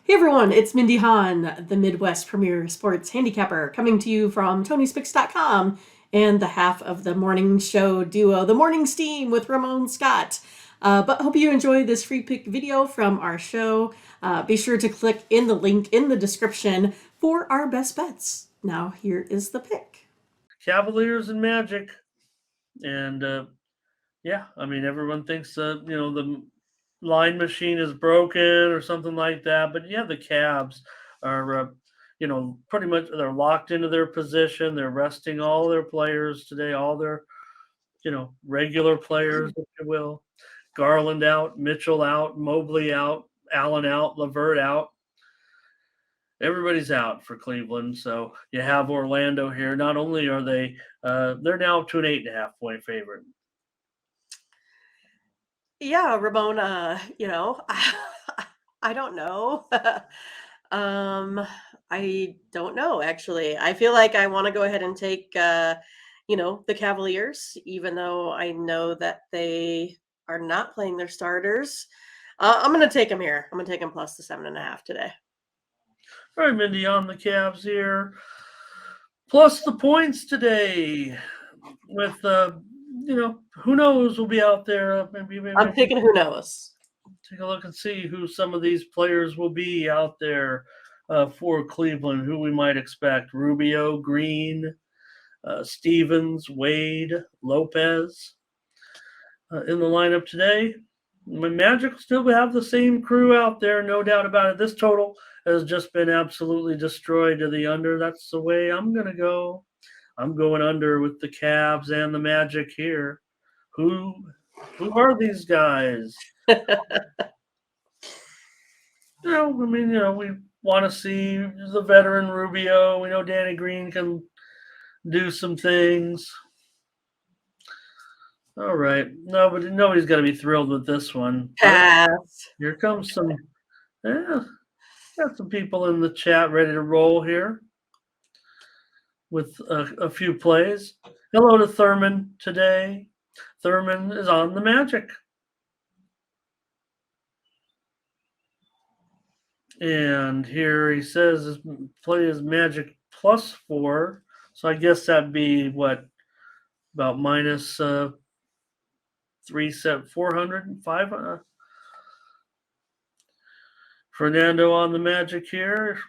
Hey everyone, it's Mindy Hahne, the Midwest premier sports handicapper, coming to you from TonySpix.com and the half of the morning show duo, The Morning Steam with Ramon Scott. But hope you enjoy this free pick video from our show. Be sure to click in the link in the description for our best bets. Now here is the pick. Cavaliers and Magic, and yeah, I mean everyone thinks the line machine is broken or something like that, but yeah, the Cavs are pretty much they're locked into their position. They're resting all their players today, all their regular players, if you will. Garland out, Mitchell out, Mobley out, Allen out, Levert out. Everybody's out for Cleveland. So you have Orlando here. Not only are they're now up to an 8.5 point favorite. Yeah, Ramona, I don't know. I don't know actually. I feel like I want to go ahead and take the Cavaliers, even though I know that they are not playing their starters. I'm gonna take them here. I'm gonna take them plus the 7.5 today. All right, Mindy on the Cavs here. Plus the points today with who knows will be out there. Maybe I'm picking who knows. take a look and see who some of these players will be out there for Cleveland, who we might expect. Rubio, Green, Stevens, Wade, Lopez in the lineup today. Magic will still have the same crew out there, no doubt about it. This total has just been absolutely destroyed to the under. That's the way I'm going to go. I'm going under with the Cavs and the Magic here. Who are these guys? We want to see the veteran Rubio. We know Danny Green can do some things. All right. No, but nobody's going to be thrilled with this one. Pass. Here comes some. Yeah, got some people in the chat ready to roll here with a few plays. Hello to Thurman today. Thurman is on the Magic. And here he says his play is Magic +4. So I guess that'd be what? About minus 400, 500. Fernando on the Magic here.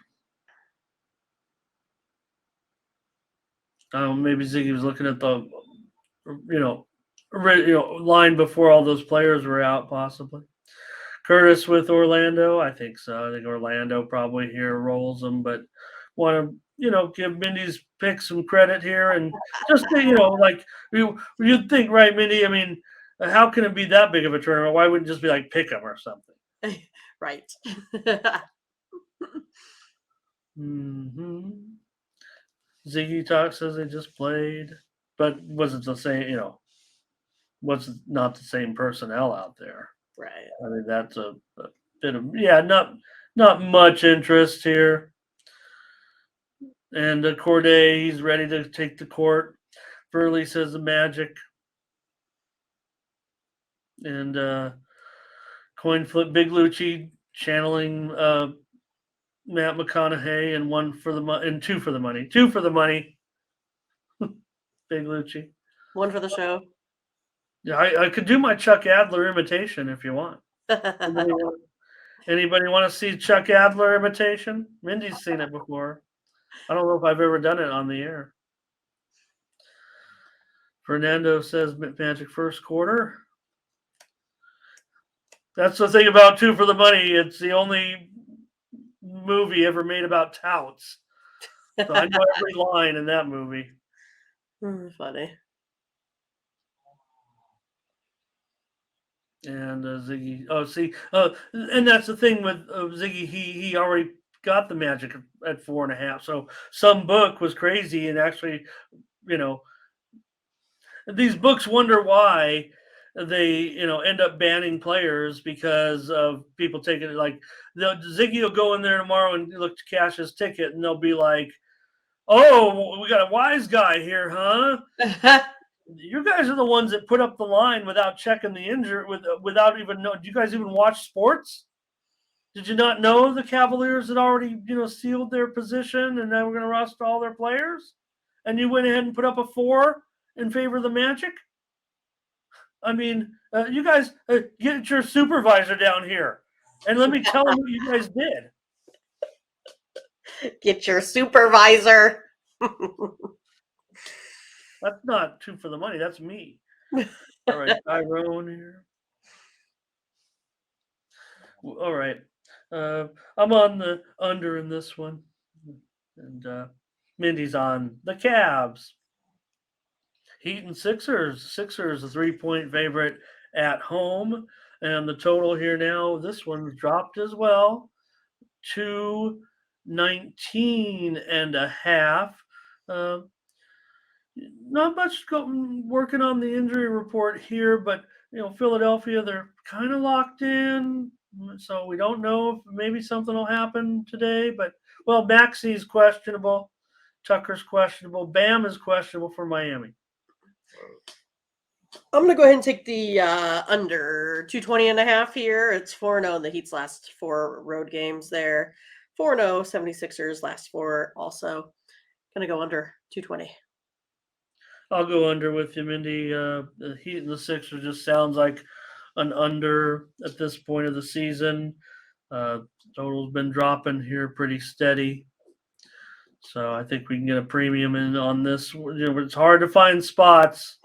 Maybe Ziggy was looking at the line before all those players were out, possibly. Curtis with Orlando, I think so. I think Orlando probably here rolls them, but want to give Mindy's pick some credit here and just like you'd think, right, Mindy? I mean, how can it be that big of a tournament? Why wouldn't it just be like pick 'em or something? Right. Mm-hmm. Ziggy Talk says they just played, but was it the same? Was not the same personnel out there? Right. I mean, that's a bit of not much interest here. And Corday, he's ready to take the court. Burley says the Magic. And coin flip Big Lucci channeling Matt McConaughey and two for the money. Two for the money. Big Lucci. One for the show. Yeah, I could do my Chuck Adler imitation if you want. Anybody want to see Chuck Adler imitation? Mindy's seen it before. I don't know if I've ever done it on the air. Fernando says Magic first quarter. That's the thing about Two for the Money. It's the only movie ever made about touts. So I know every line in that movie. Funny. And Ziggy. Oh, see, and that's the thing with Ziggy. He already got the Magic at 4.5. So some book was crazy, and actually, these books wonder why they end up banning players because of people taking it. Like Ziggy will go in there tomorrow and look to cash his ticket, and they'll be like, "Oh, we got a wise guy here, huh?" You guys are the ones that put up the line without checking the injury, without even know. Do you guys even watch sports? Did you not know the Cavaliers had already, sealed their position and they were going to roster all their players? And you went ahead and put up a 4 in favor of the Magic? I mean, you guys get your supervisor down here and let me tell him what you guys did. Get your supervisor. That's not 2 for the money. That's me. All right, Tyrone here. All right. I'm on the under in this one. And Mindy's on the Cavs. Heat and Sixers. Sixers a 3-point favorite at home. And the total here now, this one's dropped as well. 219.5. Not much working on the injury report here, but Philadelphia, they're kind of locked in, so we don't know if maybe something will happen today. But Maxi's questionable, Tucker's questionable, Bam is questionable for Miami. I'm going to go ahead and take the under 220.5 here. It's 4-0 in the Heat's last 4 road games there. 4-0 76ers last 4 also. Going to go under 220. I'll go under with you, Mindy. The Heat and the Sixers just sounds like an under at this point of the season. Total's been dropping here pretty steady. So I think we can get a premium in on this. It's hard to find spots.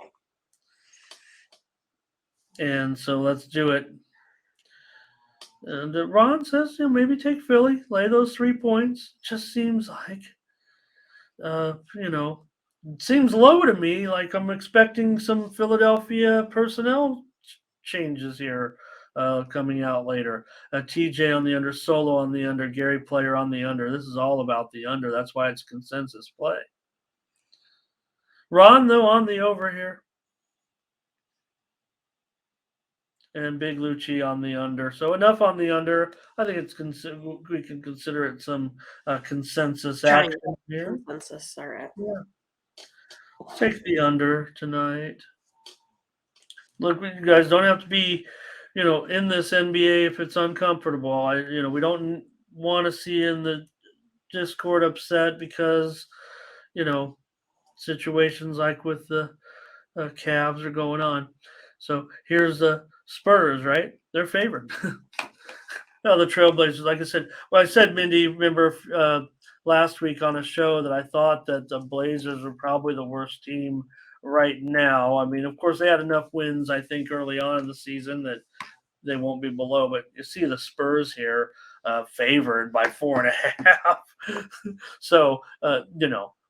And so let's do it. And Ron says, maybe take Philly, lay those 3 points. Just seems like, it seems low to me. Like I'm expecting some Philadelphia personnel changes here coming out later. TJ on the under, Solo on the under, Gary Player on the under. This is all about the under. That's why it's consensus play. Ron, though, on the over here. And Big Lucci on the under. So enough on the under. I think we can consider it some consensus action here. Consensus, all right. Yeah. Let's take the under tonight. Look, you guys don't have to be, in this NBA if it's uncomfortable. We don't want to see in the Discord upset because, situations like with the Cavs are going on. So here's the Spurs, right? They're favored. No, the Trailblazers, like I said, Mindy, remember last week on a show that I thought that the Blazers were probably the worst team right now. I mean, of course, they had enough wins, I think, early on in the season that they won't be below. But you see the Spurs here favored by 4.5. So,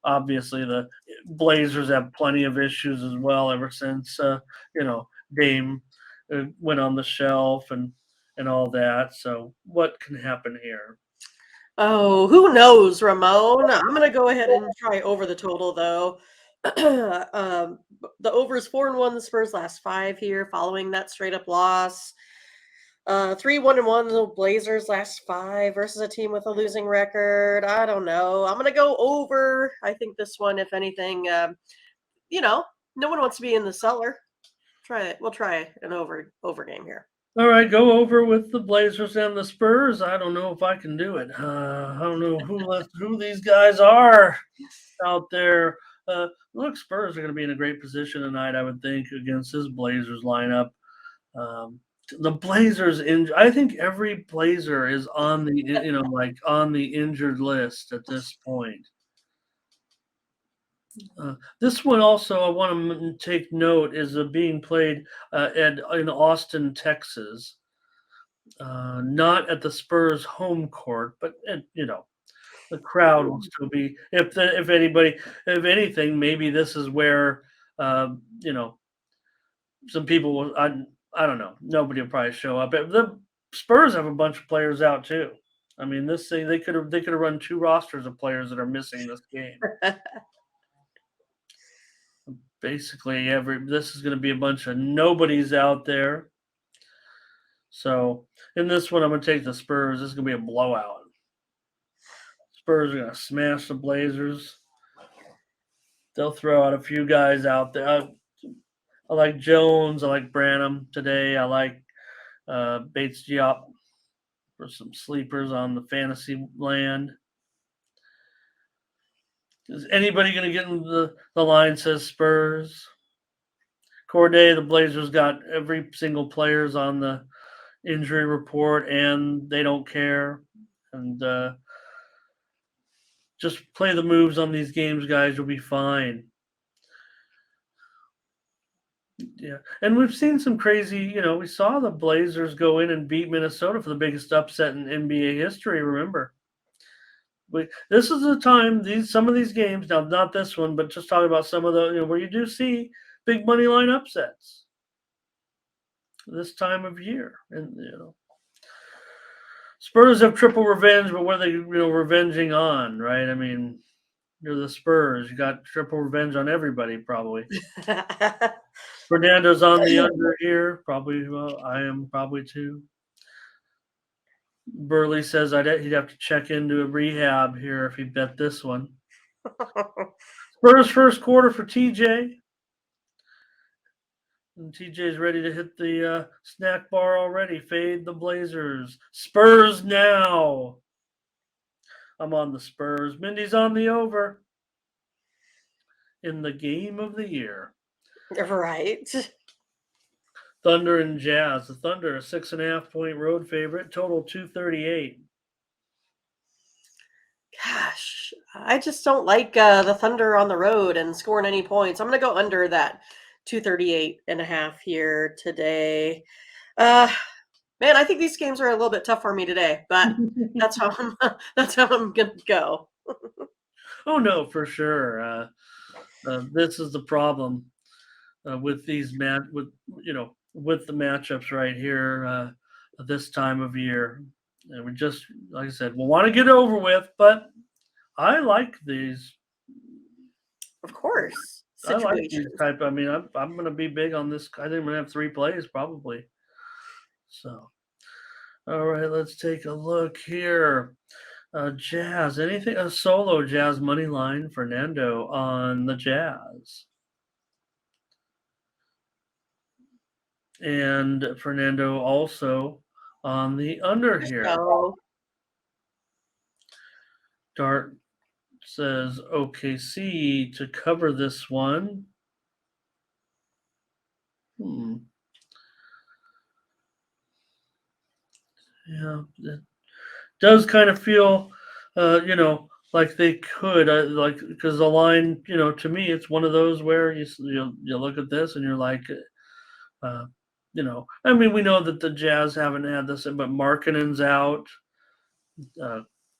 obviously the Blazers have plenty of issues as well ever since, Dame went on the shelf and all that. So what can happen here? Oh, who knows, Ramon? I'm going to go ahead and try over the total, though. The over is 4-1. The Spurs last 5 here following that straight up loss. 3-1-1. The Blazers last 5 versus a team with a losing record. I don't know. I'm going to go over. I think this one, if anything, no one wants to be in the cellar. Try it. We'll try an over game here. All right, go over with the Blazers and the Spurs. I don't know if I can do it. I don't know who these guys are out there. Look, Spurs are going to be in a great position tonight, I would think, against this Blazers lineup. The Blazers, I think every Blazer is on the on the injured list at this point. This one also I want to take note is being played in Austin, Texas. Not at the Spurs home court, but the crowd will still be. If anything, maybe this is where some people will. I don't know. Nobody will probably show up. The Spurs have a bunch of players out too. I mean, this thing they could have run 2 rosters of players that are missing this game. Basically, this is going to be a bunch of nobodies out there. So in this one, I'm going to take the Spurs. This is going to be a blowout. Spurs are going to smash the Blazers. They'll throw out a few guys out there. I like Jones. I like Branham today. I like Bates Diop. for some sleepers on the fantasy land. Is anybody going to get in the line? Says Spurs. Corday, the Blazers got every single players on the injury report, and they don't care. And just play the moves on these games, guys. You'll be fine. Yeah, and we've seen some crazy. We saw the Blazers go in and beat Minnesota for the biggest upset in NBA history. Remember, this is the time. Some of these games, now not this one, but just talking about some of the where you do see big money line upsets this time of year, and Spurs have triple revenge, but what are they revenging on, right? I mean, you're the Spurs. You got triple revenge on everybody, probably. Fernando's on the under here, probably. Well, I am probably too. Burley says he'd have to check into a rehab here if he bet this one. Spurs first quarter for TJ. And TJ's ready to hit the snack bar already. Fade the Blazers. Spurs now. I'm on the Spurs. Mindy's on the over. In the game of the year. Right. Thunder and Jazz. The Thunder, a 6.5-point road favorite. Total 238. Gosh, I just don't like the Thunder on the road and scoring any points. I'm going to go under that 238.5 here today. Man, I think these games are a little bit tough for me today, but that's how I'm going to go. Oh no, for sure. This is the problem with these with the matchups right here this time of year. And we just, like I said, we'll want to get over with, but I like these. Of course. I like these type. I mean, I'm going to be big on this. I think I'm going to have 3 plays probably. So, all right, let's take a look here. Jazz, anything a solo Jazz money line? Fernando on the Jazz. And Fernando also on the under here. Dart says OKC to cover this one. Yeah, it does kind of feel, like they could, because the line, to me, it's one of those where you look at this and you're like, I mean, we know that the Jazz haven't had this, but Markkanen's out,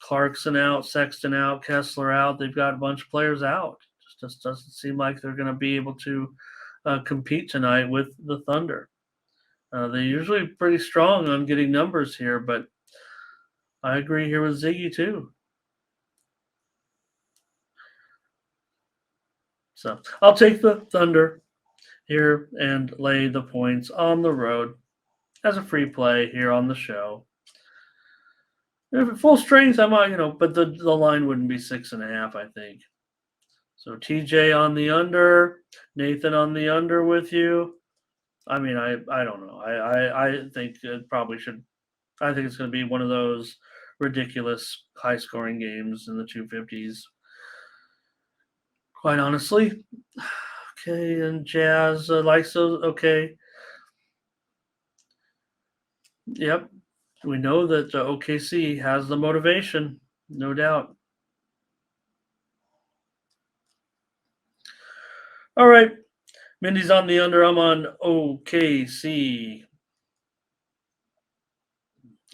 Clarkson out, Sexton out, Kessler out. They've got a bunch of players out. Just doesn't seem like they're going to be able to compete tonight with the Thunder. They're usually pretty strong on getting numbers here, but I agree here with Ziggy too. So I'll take the Thunder here and lay the points on the road as a free play here on the show. If at full strength, I might, but the line wouldn't be 6.5, I think. So TJ on the under, Nathan on the under with you. I mean, I don't know. I think it probably should. I think it's going to be one of those ridiculous high scoring games in the 250s. Quite honestly. Okay, and Jazz likes those. Okay. Yep. We know that OKC has the motivation, no doubt. All right. Mindy's on the under. I'm on OKC.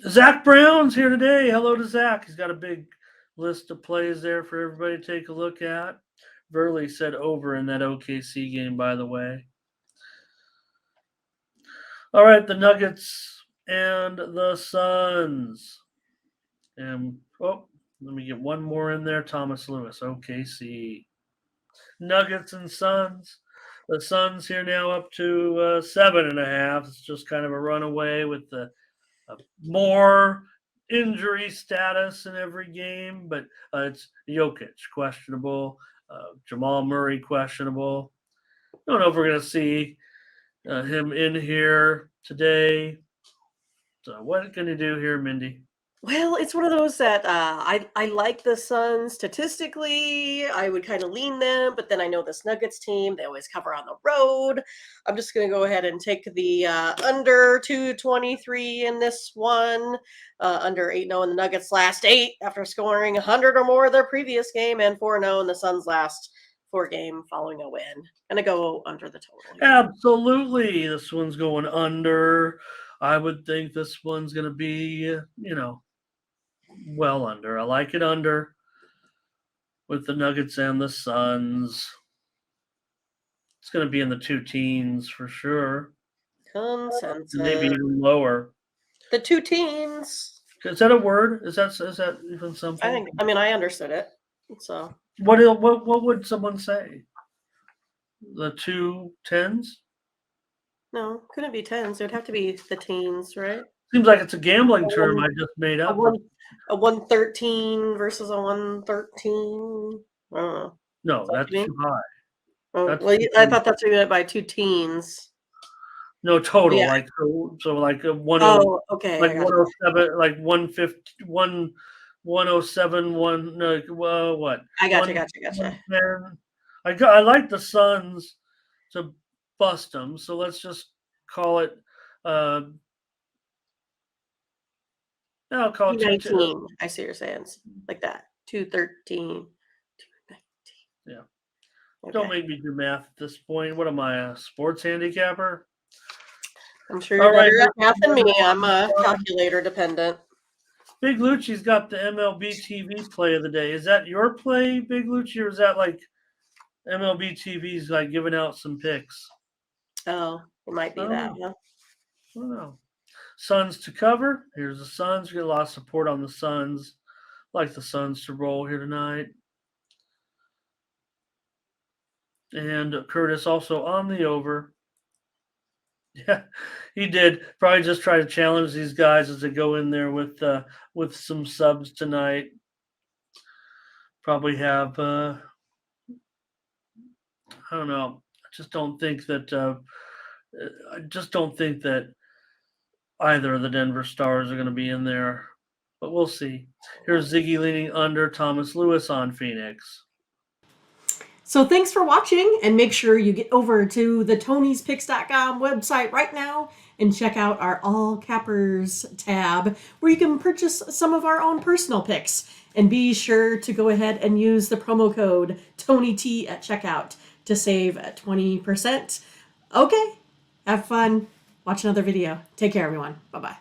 Zach Brown's here today. Hello to Zach. He's got a big list of plays there for everybody to take a look at. Verley said over in that OKC game, by the way. All right, the Nuggets and the Suns. And, let me get one more in there. Thomas Lewis, OKC. Nuggets and Suns. The Suns here now up to 7.5. It's just kind of a runaway with the more injury status in every game, but it's Jokic questionable, Jamal Murray questionable. Don't know if we're going to see him in here today. So what can you do here, Mindy? Well, it's one of those that I like the Suns statistically. I would kind of lean them, but then I know this Nuggets team, they always cover on the road. I'm just going to go ahead and take the under 223 in this one. Under 8-0 in the Nuggets last 8 after scoring 100 or more their previous game, and 4-0 in the Suns last 4 game following a win. Gonna go under the total here. Absolutely. This one's going under. I would think this one's going to be, well under. I like it under with the Nuggets and the Suns. It's going to be in the two teens for sure. Maybe Consensus. even lower. The two teens. Is that a word? Is that even something? I understood it. So What would someone say? The two tens? no, couldn't be tens. It would have to be the teens, right? Seems like it's a gambling A term one, I just made a up. one, a 113 versus a 113. I don't know. No, that's too high. Oh, That's well, I thought that's what you meant by two teens. no total. Yeah. Like so like a Oh, okay. like I got 107, like 150, 107, what? I gotcha. 110. I like the Suns to bust them, so let's just call it. Uh, I'll call it 219. I see what you're saying. Like that. 213. 219. Yeah. Okay. Don't make me do math at this point. What am I, a sports handicapper? I'm sure you're better at math than me. I'm calculator dependent. Big Lucci's got the MLB TV play of the day. Is that your play, Big Lucci, or is that like MLB TV's like giving out some picks? Oh, it might be that. Huh? I don't know. Suns to cover. Here's the Suns. We get a lot of support on the Suns. Like the Suns to roll here tonight. And Curtis also on the over. Yeah, he did. Probably just try to challenge these guys as they go in there with some subs tonight. Probably have I don't know. I just don't think that either of the Denver Stars are going to be in there. But we'll see. Here's Ziggy leaning under, Thomas Lewis on Phoenix. So thanks for watching, and make sure you get over to the Tony'sPicks.com website right now and check out our All Cappers tab where you can purchase some of our own personal picks. And be sure to go ahead and use the promo code TonyT at checkout to save 20%. Okay, have fun. Watch another video. Take care, everyone. Bye-bye.